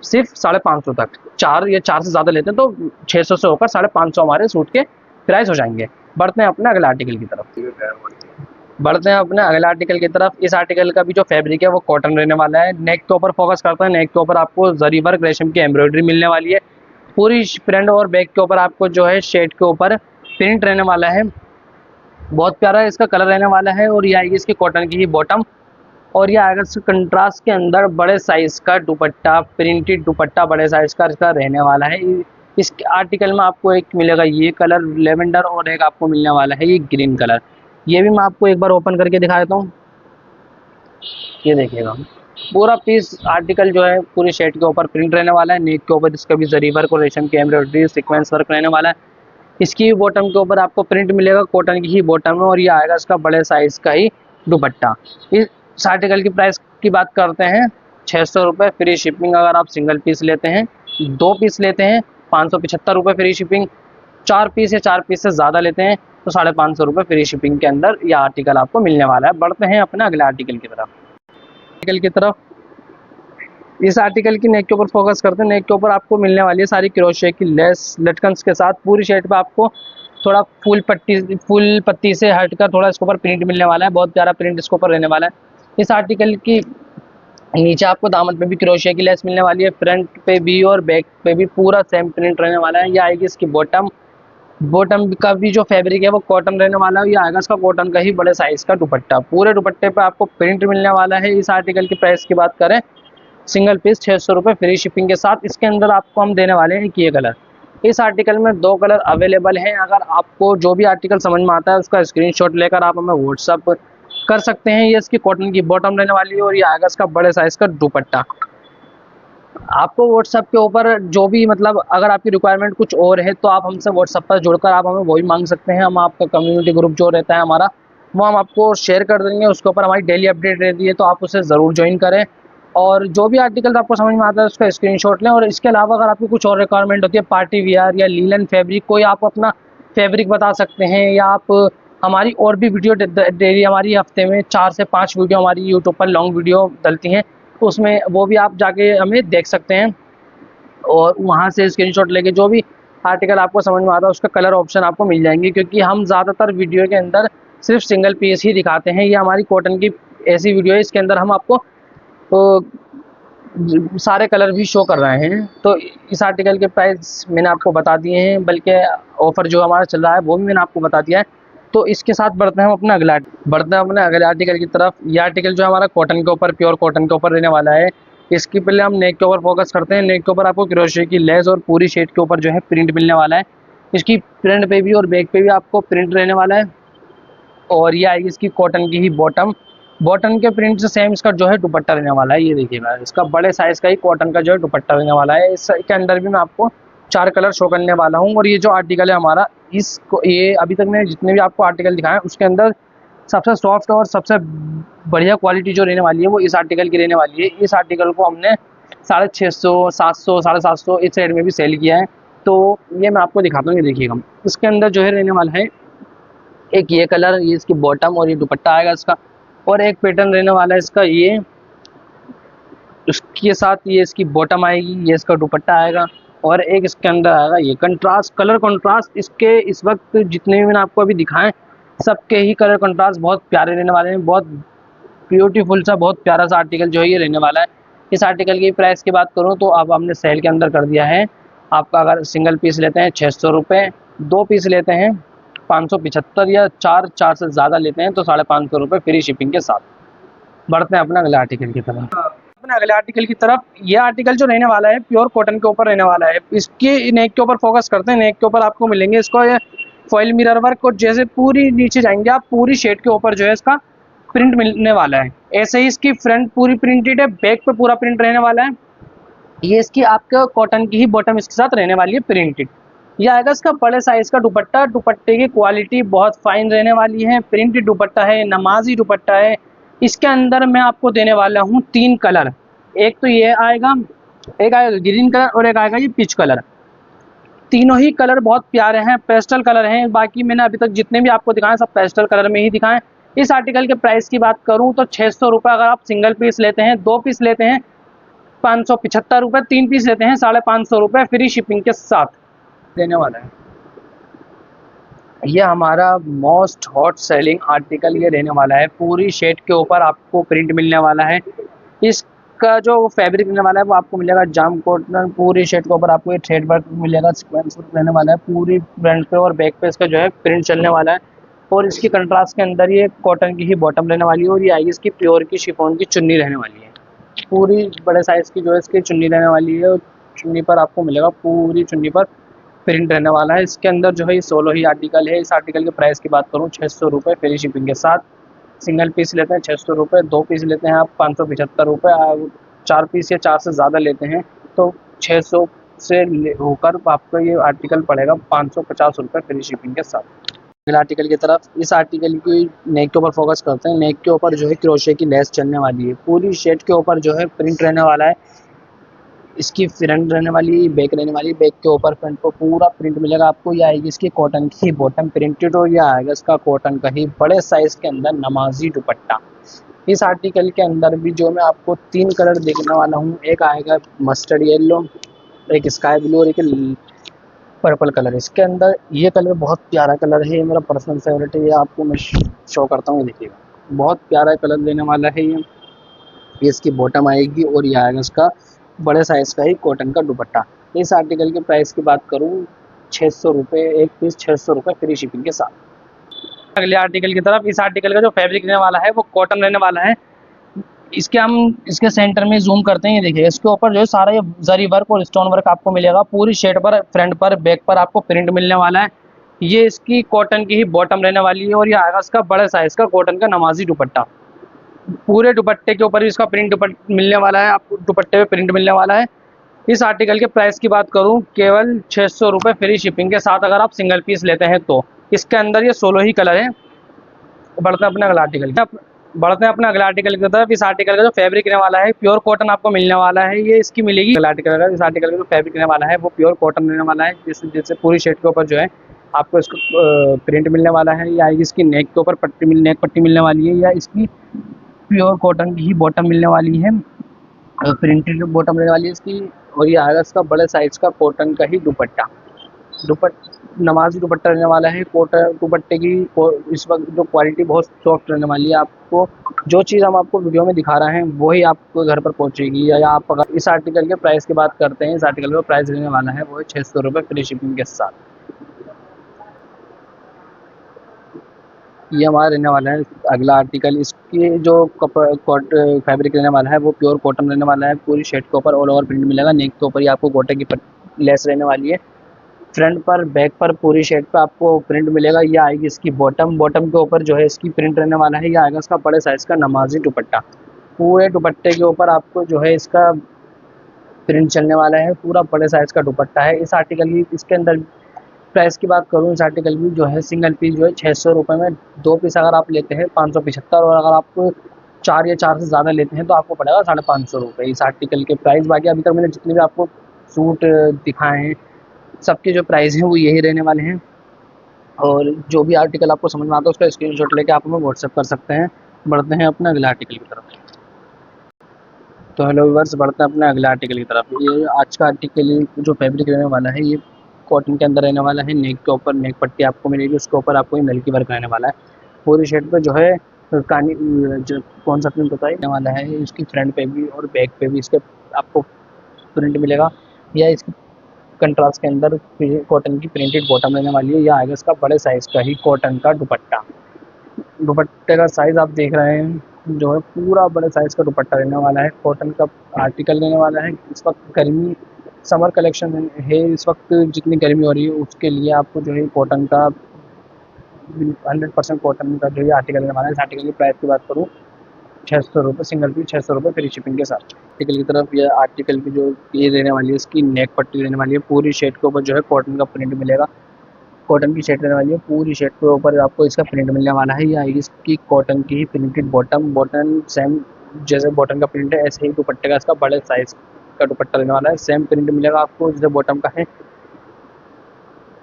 सिर्फ 550 तक। 4 या 4 से ज़्यादा लेते हैं तो 600 से होकर 550 हमारे सूट के प्राइस हो जाएंगे। बढ़ते हैं अपने अगले आर्टिकल की तरफ। इस आर्टिकल का भी जो फैब्रिक है वो कॉटन रहने वाला है। नेक के ऊपर फोकस करता है। नेक के ऊपर आपको जरी वर्क रेशम की एम्ब्रॉयडरी मिलने वाली है। पूरी फ्रंट और बैक के ऊपर आपको जो है शेड के ऊपर प्रिंट रहने वाला है। बहुत प्यारा इसका कलर रहने वाला है और ये आएगी इसकी कॉटन की ही बॉटम। और ये आएगा कंट्रास्ट के अंदर बड़े साइज का दुपट्टा, प्रिंटेड दुपट्टा बड़े साइज का इसका रहने वाला है। इस आर्टिकल में आपको एक मिलेगा ये कलर लेवेंडर और एक आपको मिलने वाला है ये ग्रीन कलर। ये भी मैं आपको एक बार ओपन करके दिखा देता हूँ। ये देखिएगा पूरा पीस आर्टिकल जो है पूरी शर्ट के ऊपर प्रिंट रहने वाला है। नेक के ऊपर इसका भी जरी वर्क और रेशम की एम्ब्रॉयडरी सीक्वेंस वर्क रहने वाला है। इसकी बॉटम के ऊपर आपको प्रिंट मिलेगा कॉटन की ही बॉटम है और ये आएगा इसका बड़े साइज का ही दुपट्टा। इस आर्टिकल की प्राइस की बात करते हैं 600 रुपये फ्री शिपिंग। अगर आप सिंगल पीस लेते हैं, 2 पीस लेते हैं 575 रुपये फ्री शिपिंग। 4 पीस या 4 पीस से ज़्यादा लेते हैं तो 550 रुपये फ्री शिपिंग के अंदर यह आर्टिकल आपको मिलने वाला है। बढ़ते हैं अपने अगले आर्टिकल की तरफ। इस आर्टिकल की नेक के ऊपर फोकस करते हैं। नेक के ऊपर आपको मिलने वाली है सारी क्रोशे की लेस लटकन्स के साथ। पूरी शर्ट पे आपको थोड़ा फूल पत्ती से हटकर थोड़ा इसके ऊपर प्रिंट मिलने वाला है। बहुत प्यारा प्रिंट इसके ऊपर रहने वाला है। इस आर्टिकल की नीचे आपको दामन पे भी क्रोशे की लेस मिलने वाली है। फ्रंट पे भी और बैक पे भी पूरा सेम प्रिंट रहने वाला है। ये आएगी इसकी बॉटम का भी जो फैब्रिक है वो कॉटन रहने वाला है। ये आएगा इसका कॉटन का ही बड़े साइज का दुपट्टा। पूरे दुपट्टे पे आपको प्रिंट मिलने वाला है। इस आर्टिकल की प्राइस की बात करें सिंगल पीस 600 रुपये फ्री शिपिंग के साथ। इसके अंदर आपको हम देने वाले हैं ये कलर। इस आर्टिकल में 2 कलर अवेलेबल हैं। अगर आपको जो भी आर्टिकल समझ में आता है उसका स्क्रीनशॉट लेकर आप हमें व्हाट्सअप कर सकते हैं। ये इसकी कॉटन की बॉटम रहने वाली है और ये आएगा इसका बड़े साइज का दुपट्टा। आपको व्हाट्सएप के ऊपर जो भी मतलब अगर आपकी रिक्वायरमेंट कुछ और है तो आप हमसे व्हाट्सएप पर जुड़कर आप हमें वही मांग सकते हैं। हम आपका कम्युनिटी ग्रुप जो रहता है हमारा वो हम आपको शेयर कर देंगे। उसके ऊपर हमारी डेली अपडेट रहती है तो आप उसे ज़रूर ज्वाइन करें और जो भी आर्टिकल आपको समझ में आता है उसका स्क्रीनशॉट लें। और इसके अलावा अगर आपकी कुछ और रिक्वायरमेंट होती है पार्टी वियर या लीलन फैब्रिक, कोई आप अपना फैब्रिक बता सकते हैं या आप हमारी और भी वीडियो डेली हमारी हफ्ते में 4 से 5 वीडियो हमारी यूट्यूब पर लॉन्ग वीडियो डलती हैं तो उसमें वो भी आप जाके हमें देख सकते हैं और वहाँ से स्क्रीनशॉट लेके जो भी आर्टिकल आपको समझ में आता है उसका कलर ऑप्शन आपको मिल जाएंगे। क्योंकि हम ज़्यादातर वीडियो के अंदर सिर्फ सिंगल पीस ही दिखाते हैं। ये हमारी कॉटन की ऐसी वीडियो है इसके अंदर हम आपको तो सारे कलर भी शो कर रहे हैं। तो इस आर्टिकल के प्राइस मैंने आपको बता दिए हैं, बल्कि ऑफ़र जो हमारा चल रहा है वो भी मैंने आपको बता दिया है। तो इसके साथ बढ़ते हैं अपने अगले आर्टिकल की तरफ। ये आर्टिकल जो हमारा कॉटन के ऊपर प्योर कॉटन के ऊपर रहने वाला है। इसकी पहले हम नेक के ऊपर फोकस करते हैं। नेक के ऊपर आपको क्रोशे की लेस और पूरी शेड के ऊपर जो है प्रिंट मिलने वाला है। इसकी फ्रंट पे भी और बैक पे भी आपको प्रिंट रहने वाला है और ये आएगी इसकी कॉटन की ही बॉटम के प्रिंट से सेम इसका जो है दुपट्टा रहने वाला है। ये देखिएगा इसका बड़े साइज का ही कॉटन का जो है दुपट्टा रहने वाला है। इसके अंदर भी मैं आपको 4 कलर शो करने वाला हूँ। और ये जो आर्टिकल है हमारा इसको ये अभी तक मैंने जितने भी आपको आर्टिकल दिखाए उसके अंदर सबसे सॉफ्ट और सबसे बढ़िया क्वालिटी जो रहने वाली है वो इस आर्टिकल की रहने वाली है। इस आर्टिकल को हमने 650, 700, 750 इस साइड में भी सेल किया है। तो ये मैं आपको दिखाता हूँ। ये देखिएगा इसके अंदर जो है रहने वाला है एक ये कलर, ये इसकी बॉटम और ये दुपट्टा आएगा इसका। और एक पैटर्न रहने वाला है इसका ये, उसके साथ ये इसकी बॉटम आएगी, ये इसका दुपट्टा आएगा और एक इसके अंदर आएगा ये कंट्रास्ट कलर कंट्रास्ट। इसके इस वक्त जितने भी मैंने आपको अभी दिखाएं सबके ही कलर कंट्रास्ट बहुत प्यारे रहने वाले हैं। बहुत ब्यूटीफुल सा बहुत प्यारा सा आर्टिकल जो है ये रहने वाला है। इस आर्टिकल की प्राइस की बात करूँ तो अब हमने सेल के अंदर कर दिया है। आपका अगर सिंगल पीस लेते हैं 600 रुपये, 2 पीस लेते हैं 575 या 4 से ज़्यादा लेते हैं तो 550 रुपये फ्री शिपिंग के साथ। बढ़ते हैं अपने अगले आर्टिकल की तरफ। ये आर्टिकल जो रहने वाला है प्योर कॉटन के ऊपर रहने वाला है। इसके नेक के ऊपर फोकस करते हैं। नेक के ऊपर आपको मिलेंगे इसको ये फॉइल मिरर वर्क और जैसे पूरी नीचे जाएंगे आप पूरी शेड के ऊपर जो है इसका प्रिंट मिलने वाला है। ऐसे ही इसकी फ्रंट पूरी प्रिंटेड है, बैक पे पूरा प्रिंट रहने वाला है। ये इसकी आपका कॉटन की ही बॉटम इसके साथ रहने वाली है प्रिंटेड। ये आएगा इसका बड़े साइज का दुपट्टा। दुपट्टे की क्वालिटी बहुत फाइन रहने वाली है। प्रिंटेड दुपट्टा है, नमाजी दुपट्टा है। इसके अंदर मैं आपको देने वाला हूँ 3 कलर। एक तो ये आएगा, एक आएगा ग्रीन कलर और एक आएगा ये पीच कलर। तीनों ही कलर बहुत प्यारे हैं, पेस्टल कलर हैं। बाकी मैंने अभी तक जितने भी आपको दिखाए सब पेस्टल कलर में ही दिखाएं। इस आर्टिकल के प्राइस की बात करूं तो 600 रुपये अगर आप सिंगल पीस लेते हैं, 2 पीस लेते हैं 575 रुपये, 3 पीस लेते हैं 550 रुपये फ्री शिपिंग के साथ देने वाला है। ये हमारा मोस्ट हॉट सेलिंग आर्टिकल ये रहने वाला है। पूरी शेड के ऊपर आपको प्रिंट मिलने वाला है। इसका जो फैब्रिक मिलने वाला है वो आपको मिलेगा जाम कॉटन। पूरी शेड के ऊपर आपको ये थ्रेड वर्क मिलेगा, सीक्वेंस वर्क रहने वाला है। पूरी फ्रंट पे और बैक पे इसका जो है प्रिंट चलने वाला है। और इसकी कंट्रास्ट के अंदर ये कॉटन की ही बॉटम रहने वाली है और ये आएगी इसकी प्योर की शिफॉन की चुन्नी रहने वाली है। पूरी बड़े साइज़ की जो है इसकी चुन्नी रहने वाली है और चुन्नी पर आपको मिलेगा, पूरी चुन्नी पर प्रिंट रहने वाला है। इसके अंदर जो है ये 16 ही आर्टिकल है। इस आर्टिकल के प्राइस की बात करूँ 600 रुपये फ्री शिपिंग के साथ। सिंगल पीस लेते हैं 600 रुपये, 2 पीस लेते हैं आप 575 रुपये, 4 पीस या 4 से ज़्यादा लेते हैं तो 600 से होकर आपको ये आर्टिकल पड़ेगा 550 रुपये फ्री शिपिंग के साथ। अगला आर्टिकल की तरफ, इस आर्टिकल की नेक के ऊपर फोकस करते हैं। नेक के ऊपर जो है क्रोशे की लेस चलने वाली है। पूरी शर्ट के ऊपर जो है प्रिंट रहने वाला है। इसकी फ्रंट रहने वाली है, बैक रहने वाली है। बैक के ऊपर फ्रंट पर पूरा प्रिंट मिलेगा आपको। यह आएगी इसकी कॉटन की बॉटम प्रिंटेड और यह आएगा इसका कॉटन का ही बड़े साइज़ के अंदर नमाजी दुपट्टा। इस आर्टिकल के अंदर भी जो मैं आपको 3 कलर देखने वाला हूँ, एक आएगा मस्टर्ड येलो, एक स्काई ब्लू और एक पर्पल कलर। इसके अंदर ये कलर बहुत प्यारा कलर है, ये मेरा पर्सनल फेवरेट है। ये आपको मैं शो करता हूँ, देखिएगा बहुत प्यारा कलर देने वाला है ये। इसकी बॉटम आएगी और ये आएगा इसका बड़े साइज़ का ही कॉटन का दुपट्टा। इस आर्टिकल के प्राइस की बात करूँ 600 रुपये, एक पीस 600 रुपये फ्री शिपिंग के साथ। अगले आर्टिकल की तरफ, इस आर्टिकल का जो फैब्रिक रहने वाला है वो कॉटन रहने वाला है। इसके सेंटर में जूम करते हैं, ये देखिए इसके ऊपर जो है सारा ये जरी वर्क और स्टोन वर्क आपको मिलेगा। पूरी शर्ट पर फ्रंट पर बैक पर आपको प्रिंट मिलने वाला है। ये इसकी कॉटन की ही बॉटम रहने वाली है और ये आएगा इसका बड़े साइज का कॉटन का नमाजी दुपट्टा। पूरे दुपट्टे के ऊपर इसका प्रिंट मिलने वाला है, आपको दुपट्टे पे प्रिंट मिलने वाला है। इस आर्टिकल के प्राइस की बात करूँ केवल 600 रुपये फ्री शिपिंग के साथ, अगर आप सिंगल पीस लेते हैं तो। इसके अंदर ये 16 ही कलर है। बढ़ते हैं अपने अगला आर्टिकल की तरफ। इस आर्टिकल का जो फैब्रिक रहने वाला है प्योर कॉटन आपको मिलने वाला है। ये इसकी मिलेगी अगला आर्टिकल का। इस आर्टिकल का जो फैब्रिक रहने वाला है वो प्योर कॉटन रहने वाला है। जैसे पूरी शर्ट के ऊपर जो है आपको इसको प्रिंट मिलने वाला है। या इसकी नेक के ऊपर नेक पट्टी मिलने वाली है, या इसकी प्योर कॉटन की ही बॉटम मिलने वाली है, प्रिंटेड बॉटम रहने वाली है इसकी। और ये आएगा इसका बड़े साइज का कॉटन का ही दुपट्टा। नमाजी दुपट्टा रहने वाला है। कॉटन दुपट्टे की इस वक्त जो क्वालिटी बहुत सॉफ्ट रहने वाली है। आपको जो चीज़ हम आपको वीडियो में दिखा रहे हैं वही आपको घर पर पहुंचेगी। या आप अगर इस आर्टिकल के प्राइस की बात करते हैं, इस आर्टिकल का प्राइस रहने वाला है वो है 600 रुपये फ्री शिपिंग के साथ। ये हमारा रहने वाला है अगला आर्टिकल। इसकी जो फैब्रिक रहने वाला है वो प्योर कॉटन रहने वाला है। पूरी शर्ट के ऊपर ऑल ओवर प्रिंट मिलेगा। नेक के ऊपर ही आपको गोटे की लेस रहने वाली है। फ्रंट पर बैक पर पूरी शर्ट पे आपको प्रिंट मिलेगा। ये आएगी इसकी बॉटम के ऊपर जो है इसकी प्रिंट रहने वाला है। ये आएगा इसका बड़े साइज़ का नमाजी दुपट्टा। पूरे दुपट्टे के ऊपर आपको जो है इसका प्रिंट चलने वाला है। पूरा बड़े साइज़ का दुपट्टा है। इस आर्टिकल की इसके अंदर प्राइस की बात करूँ, इस आर्टिकल की जो है सिंगल पीस जो है 600 रुपये में, 2 पीस अगर आप लेते हैं 575, और अगर आप 4 या 4 से ज़्यादा लेते हैं तो आपको पड़ेगा 550 रुपये इस आर्टिकल के प्राइस। बाकी अभी तक मैंने जितने भी आपको सूट दिखाए हैं सबके जो प्राइस हैं वो यही रहने वाले हैं। और जो भी आर्टिकल आपको समझ में आता है उसका स्क्रीनशॉट लेके आप हमें व्हाट्सएप कर सकते हैं। बढ़ते हैं अपने अगले आर्टिकल की तरफ। तो हेलो व्यूअर्स, बढ़ते हैं अपने अगले आर्टिकल की तरफ। ये आज का आर्टिकल जो फैब्रिक रहने वाला है ये कॉटन के अंदर रहने वाला है। नेक के ऊपर नेक पट्टी आपको मिलेगी, उसके ऊपर आपको ये मिल्की वर्क रहने वाला है। पूरी शर्ट पे जो है कानी जो कौन सा प्रिंट बताने वाला है, इसकी फ्रंट पे भी और बैक पे भी इसके आपको प्रिंट मिलेगा। या इसकी कंट्रास्ट के अंदर कॉटन की प्रिंटेड बॉटम रहने वाली है। यह आएगा इसका बड़े साइज़ का ही कॉटन का दुपट्टा। दुपट्टे का साइज़ आप देख रहे हैं जो है पूरा बड़े साइज़ का दुपट्टा रहने वाला है। कॉटन का आर्टिकल रहने वाला है। इस वक्त गर्मी समर कलेक्शन है, इस वक्त जितनी गर्मी हो रही है उसके लिए आपको जो है कॉटन का 100% कॉटन का जो है आर्टिकल रहने वाला है। इस आर्टिकल की प्राइस की बात करूँ 600 रुपये, सिंगल पीस 600 रुपये फ्री शिपिंग के साथ। आर्टिकल की तरफ यह आर्टिकल की जो ये रहने वाली है इसकी नेक पट्टी रहने वाली है। पूरी शर्ट के ऊपर जो है कॉटन का प्रिंट मिलेगा। कॉटन की शर्ट रहने वाली है। पूरी शर्ट के ऊपर आपको इसका प्रिंट मिलने वाला है। ये आएगी इसकी कॉटन की ही प्रिंटेड बॉटम सेम जैसे बॉटम का प्रिंट है ऐसे ही दुपट्टे का इसका बड़े साइज़ का दुपट्टा रहने वाला है। सेम प्रिंट मिलेगा आपको जैसे बॉटम का है।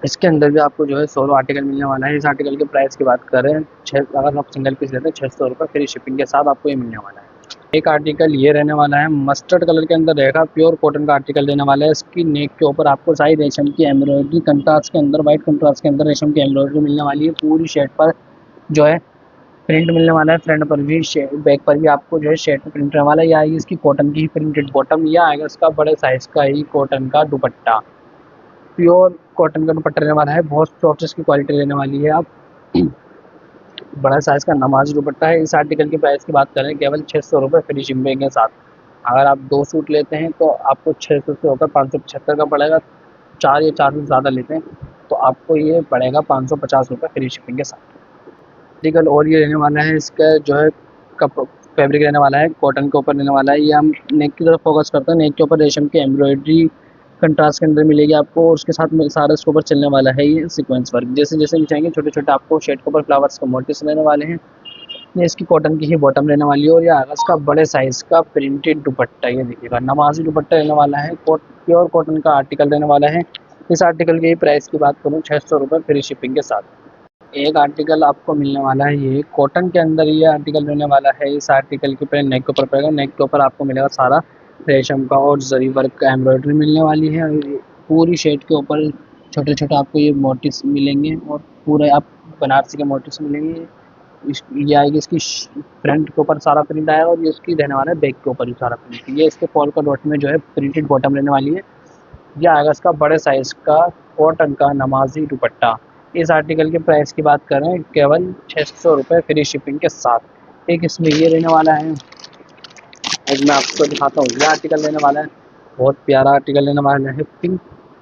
इसके अंदर भी आपको जो है 16 आर्टिकल मिलने वाला है। इस आर्टिकल के प्राइस की बात करें अगर आप सिंगल पीस लेते हैं 600 रुपये फ्री शिपिंग के साथ आपको ये मिलने वाला है। एक आर्टिकल ये रहने वाला है मस्टर्ड कलर के अंदर रहेगा। प्योर कॉटन का आर्टिकल रहने वाला है। इसकी नेक के ऊपर आपको सारी रेशम की एम्ब्रॉयडरी कंट्रास्ट के अंदर वाइट कंट्रास्ट के अंदर रेशम की एम्ब्रॉयडरी मिलने वाली है। पूरी शर्ट पर जो है प्रिंट मिलने वाला है। फ्रंट पर भी बैक पर भी आपको जो है शर्ट पर प्रिंट रहने वाला है। यह आएगी इसकी कॉटन की ही प्रिंटेड बॉटम। यह आएगा इसका बड़े साइज़ का ही कॉटन का दुपट्टा। प्योर कॉटन का दुपट्टा रहने वाला है। बहुत सॉफ्ट इसकी क्वालिटी रहने वाली है। आप बड़ा साइज का नमाज दुपट्टा है। इस आर्टिकल की प्राइस की बात करें केवल 600 रुपये फ्री शिपिंग के साथ। अगर आप 2 सूट लेते हैं तो आपको 600 से होकर 575 का पड़ेगा। 4 या 4 से ज़्यादा लेते हैं तो आपको ये पड़ेगा 550 रुपये फ्री शिपिंग के साथ। आर्टिकल और ये रहने वाला है, इसका जो है कप फैब्रिक रहने वाला है कॉटन के ऊपर रहने वाला है। ये हम नेक की तरफ फोकस करते हैं। नेक के ऊपर रेशम की एम्ब्रॉयडरी कंट्रास्ट के अंदर मिलेगी आपको, और उसके साथ में सारा इसके ऊपर चलने वाला है ये सीक्वेंस वर्क। जैसे जैसे नीचे छोटे छोटे आपको शेड के ऊपर फ्लावर्स के मोटिव्स रहने वाले हैं। ये इसकी कॉटन की ही बॉटम रहने वाली है, और ये आगा इसका बड़े साइज का प्रिंटेड दुपट्टा, ये देखिएगा नमाजी दुपट्टा रहने वाला है। प्योर कॉटन का आर्टिकल रहने वाला है। इस आर्टिकल की प्राइस की बात करूँ 600 रुपये फ्री शिपिंग के साथ। एक आर्टिकल आपको मिलने वाला है, ये कॉटन के अंदर ये आर्टिकल रहने वाला है। इस आर्टिकल के ऊपर नेक के ऊपर पड़ेगा। नेक के ऊपर आपको मिलेगा सारा रेशम का और जरी वर्क का एम्ब्रॉयडरी मिलने वाली है। और पूरी शेड के ऊपर छोटे छोटे आपको ये मोटिव्स मिलेंगे, और पूरे आप बनारसी के मोटिव्स मिलेंगे। ये आएगी इसकी फ्रंट के ऊपर सारा प्रिंट आएगा, और ये इसकी रहने वाला है बैक के ऊपर भी सारा प्रिंट। ये इसके पॉल का डॉट में जो है प्रिंटेड बॉटम रहने वाली है। यह आएगा इसका बड़े साइज का कॉटन का नमाजी दुपट्टा। इस आर्टिकल के प्राइस की बात करें केवल 600 रुपये फ्री शिपिंग के साथ। एक इसमें ये रहने वाला है, आज मैं आपको दिखाता हूँ। यह आर्टिकल रहने वाला है, बहुत प्यारा आर्टिकल रहने वाला है। पिंक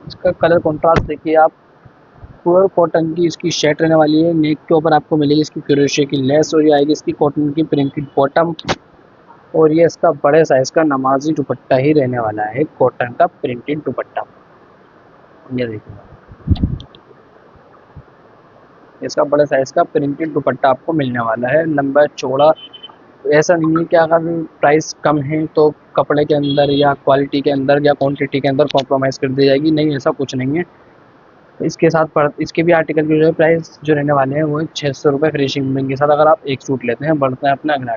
इसका कलर कॉन्ट्रास्ट देखिए आप। प्योर कॉटन की इसकी शर्ट रहने वाली है। नेक के ऊपर आपको मिलेगी इसकी क्रोशिया की लेस, और ये आएगी इसकी कॉटन की प्रिंटेड बॉटम। और ये इसका बड़े साइज का नमाजी दुपट्टा ही रहने वाला है, कॉटन का प्रिंटेड दुपट्टा। ये देखिए इसका बड़े साइज का प्रिंटेड दुपट्टा आपको मिलने वाला है, लंबा चौड़ा। ऐसा नहीं है कि अगर प्राइस कम है तो कपड़े के अंदर या क्वालिटी के अंदर या क्वांटिटी के अंदर कॉम्प्रोमाइज़ कर दी जाएगी, नहीं ऐसा कुछ नहीं है। इसके साथ इसके भी आर्टिकल की जो है प्राइस जो रहने वाले हैं वो 600 रुपये फ्री शिपिंग के साथ, अगर आप एक सूट लेते हैं। बढ़ते हैं अपने अगले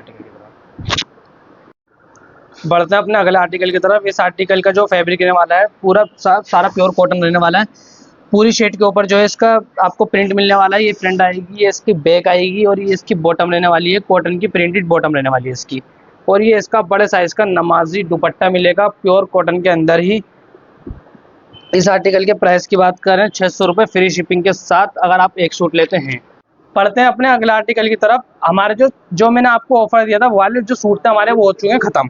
आर्टिकल की तरफ। इस आर्टिकल का जो फैब्रिक रहने वाला है पूरा सारा प्योर कॉटन रहने वाला है। पूरी शेड के ऊपर जो है इसका आपको प्रिंट मिलने वाला है। ये प्रिंट आएगी, ये इसकी बैक आएगी, और ये इसकी बॉटम रहने वाली है, कॉटन की प्रिंटेड बॉटम रहने वाली है इसकी। और ये इसका बड़े साइज का नमाजी दुपट्टा मिलेगा प्योर कॉटन के अंदर ही। इस आर्टिकल के प्राइस की बात करें 600 रुपये फ्री शिपिंग के साथ, अगर आप एक सूट लेते हैं। पढ़ते हैं अपने अगले आर्टिकल की तरफ। हमारे जो मैंने आपको ऑफर दिया था, वाले जो सूट थे हमारे वो हो चुके हैं खत्म।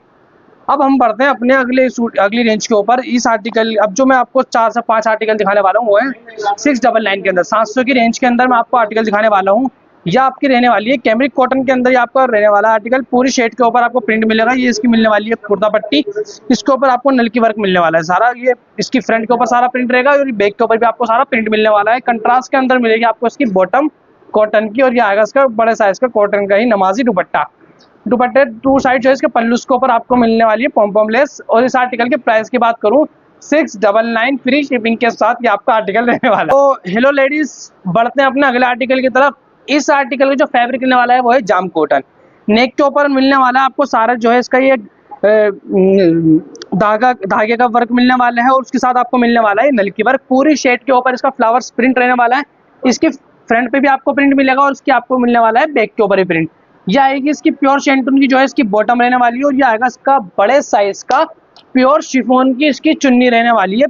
अब हम बढ़ते हैं अपने अगली रेंज के ऊपर। इस आर्टिकल अब जो मैं आपको 4 से 5 आर्टिकल दिखाने वाला हूँ वो है 699 के अंदर, 700 की रेंज के अंदर मैं आपको आर्टिकल दिखाने वाला हूँ। यह आपकी रहने वाली है कैमरिक कॉटन के अंदर, ये आपका रहने वाला आर्टिकल। पूरी शेड के ऊपर आपको प्रिंट मिलेगा। ये इसकी मिलने वाली है कुर्ता पट्टी, इसके ऊपर आपको नलकी वर्क मिलने वाला है सारा। ये इसकी फ्रंट के ऊपर सारा प्रिंट रहेगा, और बैक के ऊपर भी आपको सारा प्रिंट मिलने वाला है। कंट्रास्ट के अंदर मिलेगी आपको इसकी बॉटम कॉटन की, और ये आएगा इसका बड़े साइज का कॉटन का ही नमाजी दुपट्टा। दुपट्टे 2 साइड जो है इसके पल्लू के ऊपर आपको मिलने वाली है पॉम लेस। और इस आर्टिकल के प्राइस की बात करूं 699 फ्री शिपिंग के साथ ये आपका आर्टिकल रहने वाला है। तो हेलो लेडीज, बढ़ते हैं अपने अगले आर्टिकल की तरफ। इस आर्टिकल का जो फैब्रिक रहने वाला है वो है जाम कॉटन। नेक के ऊपर मिलने वाला है आपको सारा जो है इसका ये धागे का वर्क मिलने वाला है, और उसके साथ आपको मिलने वाला है नलकी वर्क। पूरी शेड के ऊपर इसका फ्लावर्स प्रिंट रहने वाला है। इसकी फ्रंट पे भी आपको प्रिंट मिलेगा, और इसकी आपको मिलने वाला है बैक के ऊपर ही प्रिंट। यह आएगी इसकी प्योर शेंटून की जो है इसकी बॉटम रहने वाली है, और यह आएगा इसका बड़े साइज का प्योर शिफॉन की इसकी चुन्नी रहने वाली है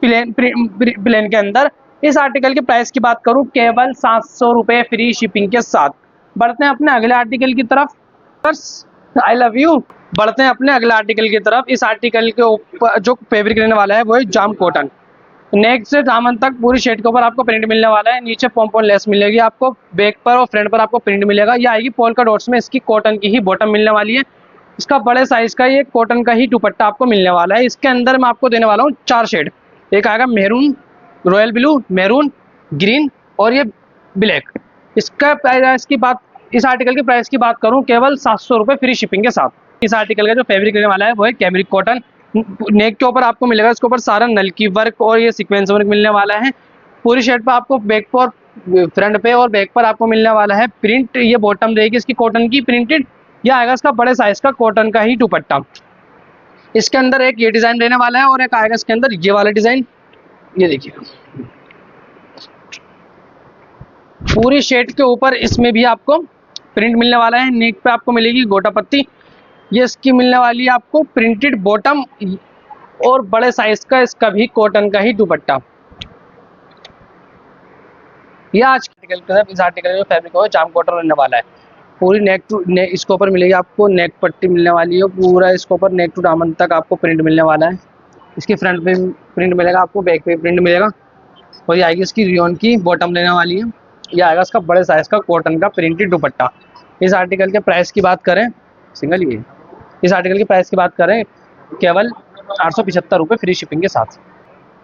प्लेन के अंदर। इस आर्टिकल के प्राइस की बात करूं केवल 700 रुपये फ्री शिपिंग के साथ। बढ़ते हैं अपने अगले आर्टिकल की तरफ। I love you. बढ़ते हैं अपने अगले आर्टिकल की तरफ। इस आर्टिकल के ऊपर जो फैब्रिक रहने वाला है वो है जाम कॉटन। नेक से दामन तक पूरी शेड के ऊपर आपको प्रिंट मिलने वाला है। नीचे पॉम्पोन लेस मिलेगी आपको, बैक पर और फ्रंट पर आपको प्रिंट मिलेगा। ये आएगी पोल्का डॉट्स में, इसकी कॉटन की ही बॉटम मिलने वाली है। इसका बड़े साइज का ये कॉटन का ही दुपट्टा आपको मिलने वाला है। इसके अंदर मैं आपको देने वाला हूँ 4 शेड। एक आएगा maroon, royal blue, maroon, green और ये ब्लैक। इसका प्राइस की बात, इस आर्टिकल के प्राइस की बात करूँ केवल 700 रुपये फ्री शिपिंग के साथ। इस आर्टिकल का जो फैब्रिक रहने वाला है वो है कैमरिक कॉटन। नेक के ऊपर आपको मिलेगा इसके ऊपर सारा नलकी वर्क और ये सीक्वेंस वर्क मिलने वाला है। पूरी शर्ट पर आपको बैक पर, फ्रंट पे और बैक पर आपको मिलने वाला है प्रिंट। ये बॉटम रहेगी इसकी कॉटन की प्रिंटेड। यह आएगा इसका बड़े साइज का कॉटन का ही दुपट्टा। इसके अंदर एक ये डिजाइन रहने वाला है और एक आएगा इसके अंदर ये वाला डिजाइन। ये देखिए पूरी शर्ट के ऊपर इसमें भी आपको प्रिंट मिलने वाला है। नेक पे आपको मिलेगी गोटा पत्ती। ये इसकी मिलने वाली है आपको प्रिंटेड बॉटम और बड़े साइज का इसका भी कॉटन का ही दुपट्टा। ये आज के आर्टिकल की तरफ इस आर्टिकल में फैब्रिक हो जाम कॉटन रहने वाला है। पूरी नेक टू नेक इसके ऊपर मिलेगी आपको, नेक पट्टी मिलने वाली है पूरा, इसके ऊपर नेक टू दामन तक आपको प्रिंट मिलने वाला है। इसके फ्रंट पे प्रिंट मिलेगा आपको, बैक पे प्रिंट मिलेगा। और ये आएगी इसकी रियोन की बॉटम लेने वाली है। ये आएगा इसका बड़े साइज का कॉटन का प्रिंटेड दुपट्टा। इस आर्टिकल के प्राइस की बात करें, सिंगल ये इस आर्टिकल की प्राइस की बात करें केवल 875 रुपये फ्री शिपिंग के साथ।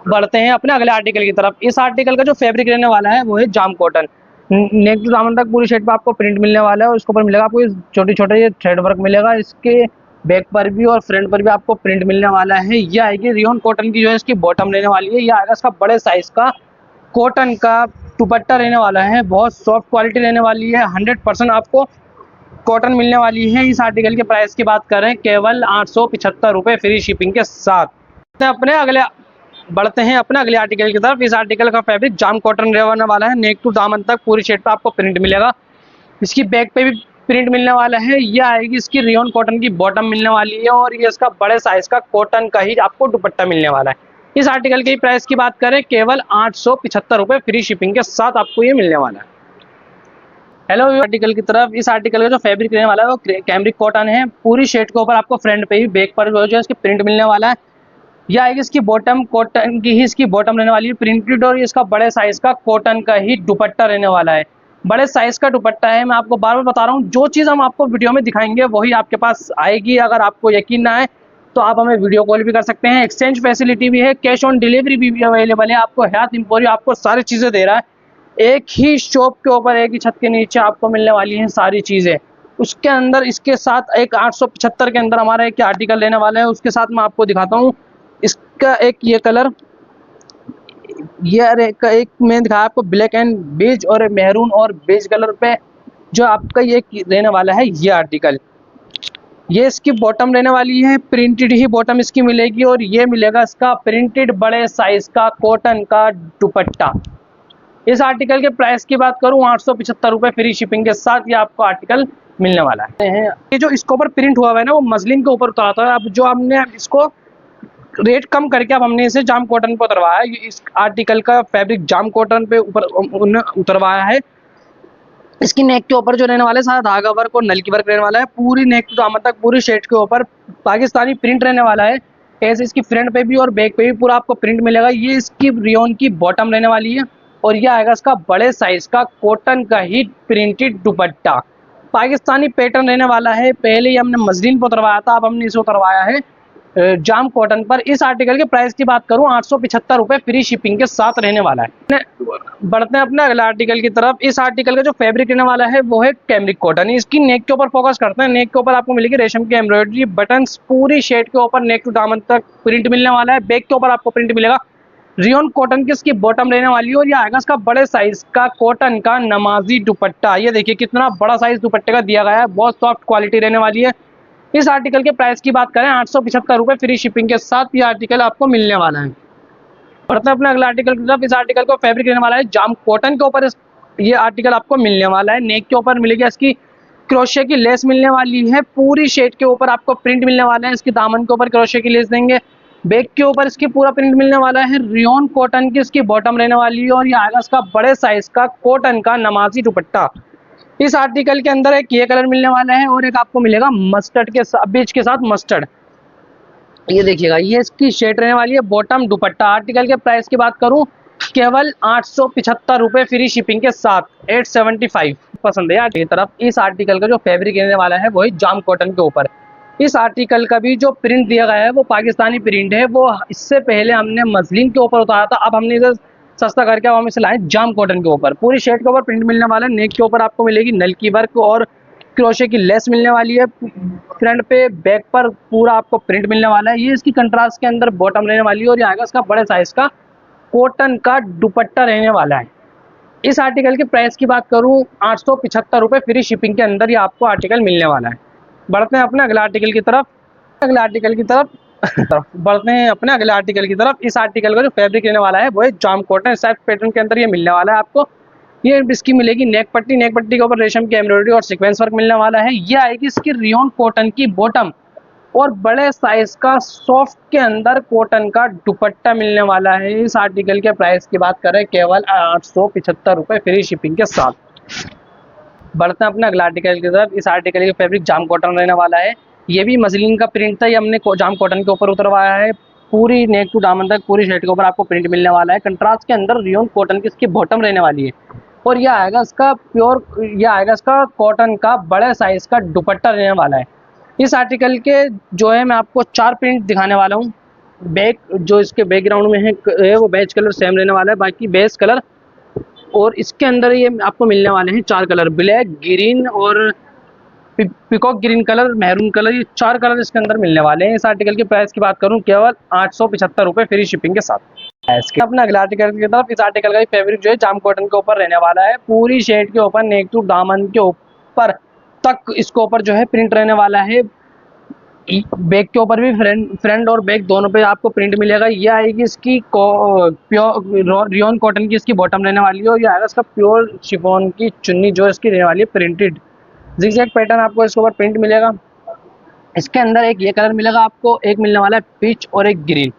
बढ़ते हैं अपने अगले आर्टिकल की तरफ। इस आर्टिकल का जो फैब्रिक रहने वाला है वो है जाम कॉटन। नेक टू दामन तक पूरी शर्ट पे आपको प्रिंट मिलने वाला है और इसके ऊपर मिलेगा आपको छोटे छोटे ये थ्रेड वर्क मिलेगा। इसके बैक पर भी और फ्रंट पर भी आपको प्रिंट मिलने वाला है। ये आएगी रियोन कॉटन की जो है इसकी बॉटम लेने वाली है। ये आएगा इसका बड़े साइज का कॉटन का दुपट्टा रहने वाला है। बहुत सॉफ्ट क्वालिटी रहने वाली है, 100% आपको कॉटन मिलने वाली है। इस आर्टिकल के प्राइस की बात करें केवल 875 रुपये फ्री शिपिंग के साथ। बढ़ते हैं अपने अगले आर्टिकल की तरफ। इस आर्टिकल का फैब्रिक जाम कॉटन रहने वाला है। नेक टू दामन तक पूरी शर्ट पे आपको प्रिंट मिलेगा। इसकी बैक पे भी प्रिंट मिलने वाला है। ये आएगी इसकी रियोन कॉटन की बॉटम मिलने वाली है और ये इसका बड़े साइज का कॉटन का ही आपको दुपट्टा मिलने वाला है। इस आर्टिकल की प्राइस की बात करें केवल 875 रुपये फ्री शिपिंग के साथ आपको ये मिलने वाला है। हेलो आर्टिकल की तरफ। इस आर्टिकल का जो फैब्रिक रहने वाला है वो कैमरिक कॉटन है। पूरी शर्ट के ऊपर आपको फ्रंट पे भी बैक पर जो है इसके प्रिंट मिलने वाला है। यह आएगी इसकी बॉटम कॉटन की ही इसकी बॉटम रहने वाली है प्रिंटेड और इसका बड़े साइज का कॉटन का ही दुपट्टा रहने वाला है। बड़े साइज का दुपट्टा है। मैं आपको बार बार बता रहा हूँ, जो चीज़ हम आपको वीडियो में दिखाएंगे वही आपके पास आएगी। अगर आपको यकीन ना आए तो आप हमें वीडियो कॉल भी कर सकते हैं। एक्सचेंज फैसिलिटी भी है, कैश ऑन डिलीवरी भी अवेलेबल है। आपको हयात एम्पोरियम आपको सारी चीज़ें दे रहा है। एक ही शॉप के ऊपर एक ही छत के नीचे आपको मिलने वाली हैं सारी चीज़ें। उसके अंदर इसके साथ एक 875 के अंदर हमारा एक आर्टिकल लेने वाला है। उसके साथ मैं आपको दिखाता हूँ इसका एक ये कलर, ये एक मैं दिखाया आपको ब्लैक एंड बेज और मैरून और बेज कलर पे जो आपका ये रहने वाला है ये आर्टिकल। ये इसकी बॉटम रहने वाली है, प्रिंटेड ही बॉटम इसकी मिलेगी और ये मिलेगा इसका प्रिंटेड बड़े साइज का कॉटन का दुपट्टा। इस आर्टिकल के प्राइस की बात करूं 875 रुपये फ्री शिपिंग के साथ ये आपको आर्टिकल मिलने वाला है। ये जो इसके ऊपर प्रिंट हुआ है ना वो मसलिन के ऊपर उतरा है। अब जो हमने इसको रेट कम करके अब हमने इसे जाम कॉटन पे उतरवाया है। इस आर्टिकल का फैब्रिक जाम कॉटन पे ऊपर उतरवाया है। इसकी नेक के ऊपर जो रहने वाला है सारा धागा वर्क और नलकी वर्क रहने वाला है। पूरी नेक टू दामन तक पूरी शर्ट के ऊपर पाकिस्तानी प्रिंट रहने वाला है। ऐसे इसकी फ्रंट पे भी और बैक पे भी पूरा आपको प्रिंट मिलेगा। ये इसकी रियोन की बॉटम रहने वाली है और ये आएगा इसका बड़े साइज का कॉटन का ही प्रिंटेड दुपट्टा। पाकिस्तानी पैटर्न रहने वाला है। पहले ही हमने मजलिन पर उतरवाया था, अब हमने इसे उतरवाया है जाम कॉटन पर। इस आर्टिकल के प्राइस की बात करूं 875 रुपये फ्री शिपिंग के साथ रहने वाला है। बढ़ते हैं अपने अगले आर्टिकल की तरफ। इस आर्टिकल का जो फैब्रिक रहने वाला है वो है कैमरिक कॉटन। इसकी नेक के ऊपर फोकस करते हैं। नेक के ऊपर आपको मिलेगी रेशम की एम्ब्रॉयडरी बटन्स। पूरी शर्ट के ऊपर नेक टू दामन तक प्रिंट मिलने वाला है। बैक के ऊपर आपको प्रिंट मिलेगा। रियोन कॉटन की इसकी बॉटम रहने वाली है और ये आएगा इसका बड़े साइज का कॉटन का नमाजी दुपट्टा। ये देखिए कितना बड़ा साइज दुपट्टे का दिया गया है। बहुत सॉफ्ट क्वालिटी रहने वाली है। इस आर्टिकल के प्राइस की बात करें 875 रुपये फ्री शिपिंग के साथ ये आर्टिकल आपको मिलने वाला है। बढ़ते हैं अपने अगला आर्टिकल की तरफ। इस आर्टिकल को फैब्रिक रहने वाला है जाम कॉटन के ऊपर ये आर्टिकल आपको मिलने वाला है। नेक के ऊपर मिलेगी इसकी क्रोशे की लेस मिलने वाली है। पूरी शर्ट के ऊपर आपको प्रिंट मिलने वाला है। इसकी दामन के ऊपर क्रोशे की लेस देंगे। बैक के ऊपर इसकी पूरा प्रिंट मिलने वाला है। रियोन कॉटन की इसकी बॉटम रहने वाली है और ये आएगा इसका बड़े साइज का कॉटन का नमाजी दुपट्टा। इस आर्टिकल के अंदर एक ये कलर मिलने वाला है और एक आपको मिलेगा मस्टर्ड के साथ, बीच के साथ मस्टर्ड। ये देखिएगा ये इसकी शेड रहने वाली है बॉटम दुपट्टा। आर्टिकल के प्राइस की बात करूं केवल 875 रुपये फ्री शिपिंग के साथ 875। पसंद है की तरफ। इस आर्टिकल का जो फैब्रिक रहने वाला है वही जाम कॉटन के ऊपर। इस आर्टिकल का भी जो प्रिंट दिया गया है वो पाकिस्तानी प्रिंट है। वो इससे पहले हमने मसलिन के ऊपर उतारा था, अब हमने इसे सस्ता करके अब हम इसे लाए जाम कॉटन के ऊपर। पूरी शर्ट के ऊपर प्रिंट मिलने वाला है। नेक के ऊपर आपको मिलेगी नलकी वर्क और क्रोशे की लेस मिलने वाली है। फ्रंट पे बैक पर पूरा आपको प्रिंट मिलने वाला है। ये इसकी कंट्रास्ट के अंदर बॉटम रहने वाली है और ये आएगा इसका बड़े साइज का कॉटन का दुपट्टा रहने वाला है। इस आर्टिकल के प्राइस की बात करूं 875 रुपये फ्री शिपिंग के अंदर ये आपको आर्टिकल मिलने वाला है। बढ़ते हैं अपने अगले आर्टिकल की तरफ। अगले आर्टिकल की तरफ बढ़ते हैं अपने अगले आर्टिकल की तरफ। इस आर्टिकल का जो फैब्रिक रहने वाला है वो है जाम कॉटन। सेल्फ पैटर्न के अंदर ये मिलने वाला है आपको। ये इसकी मिलेगी नेक पट्टी। नेक पट्टी के ऊपर रेशम की एम्ब्रॉयडरी और सीक्वेंस वर्क मिलने वाला है। ये आएगी इसकी रियोन कॉटन की बॉटम। और बड़े साइज का सॉफ्ट के अंदर कॉटन का दुपट्टा मिलने वाला है। इस आर्टिकल के प्राइस की बात करें केवल 875 रुपये फ्री शिपिंग के साथ। बढ़ते हैं अपने अगला आर्टिकल की तरफ। इस आर्टिकल का फैब्रिक जाम कॉटन रहने वाला है। ये भी मसलिन का प्रिंट था, ये हमने जाम कॉटन के ऊपर उतरवाया है। पूरी नेक टू दामन तक पूरी शर्ट के ऊपर आपको प्रिंट मिलने वाला है। कंट्रास्ट के अंदर रियोन कॉटन की इसकी बॉटम रहने वाली है और यह आएगा इसका कॉटन का बड़े साइज का दुपट्टा रहने वाला है। इस आर्टिकल के जो है मैं आपको 4 प्रिंट दिखाने वाला हूँ। बैक जो इसके बैकग्राउंड में है वो बेज कलर सेम रहने वाला है, बाकी बेस कलर और इसके अंदर ये आपको मिलने वाले हैं 4 कलर, ब्लैक, ग्रीन और peacock green colour, maroon colour, ये 4 कलर इसके अंदर मिलने वाले हैं। इस आर्टिकल की प्राइस की बात करूं केवल 875 रुपये फ्री शिपिंग के साथ। अपना अगला आर्टिकल की तरफ। इस आर्टिकल का फैब्रिक जो है जाम कॉटन के ऊपर रहने वाला है। पूरी शेड के ऊपर नेक टू दामन के ऊपर तक इसके ऊपर जो है प्रिंट रहने वाला है। बैक के ऊपर भी फ्रंट और बैक दोनों पे आपको प्रिंट मिलेगा। ये आएगी इसकी प्योर रियोन कॉटन की इसकी बॉटम रहने वाली है और ये आएगा इसका प्योर शिफॉन की चुन्नी जो इसकी रहने वाली है प्रिंटेड ज़िगज़ैग पैटर्न आपको इसके ऊपर प्रिंट मिलेगा। इसके अंदर एक ये कलर मिलेगा आपको, एक मिलने वाला है पीच और एक ग्रीन।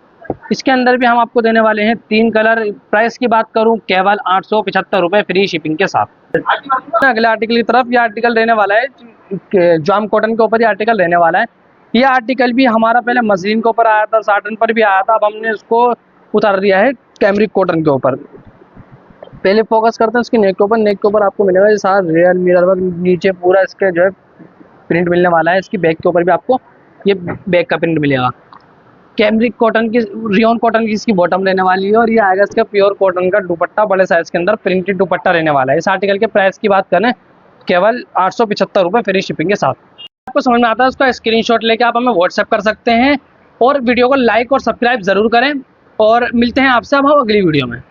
इसके अंदर भी हम आपको देने वाले हैं 3 कलर। प्राइस की बात करूं केवल 875 रुपये फ्री शिपिंग के साथ। अगले आर्टिकल की तरफ। ये आर्टिकल रहने वाला है जाम कॉटन के ऊपर, ये आर्टिकल रहने वाला है। यह आर्टिकल भी हमारा पहले मसलिन के ऊपर आया था, साटन पर भी आया था, अब हमने इसको उतार दिया है कैमरिक कॉटन के ऊपर। पहले फोकस करते हैं इसकी नेक के ऊपर। नेक के ऊपर आपको मिलेगा ये सारा रियल मिरर वर्क, नीचे पूरा इसके जो है प्रिंट मिलने वाला है। इसकी बैक के ऊपर भी आपको ये बैक का प्रिंट मिलेगा। कैमरिक कॉटन की रियोन कॉटन की इसकी बॉटम रहने वाली है और ये आएगा इसका प्योर कॉटन का दुपट्टा, बड़े साइज के अंदर प्रिंटेड दुपट्टा रहने वाला है। इस आर्टिकल के प्राइस की बात करें केवल 875 रुपये फ्री शिपिंग के साथ। आपको समझ में आता है उसका स्क्रीनशॉट लेके आप हमें व्हाट्सएप कर सकते हैं और वीडियो को लाइक और सब्सक्राइब जरूर करें और मिलते हैं आपसे अब अगली वीडियो में।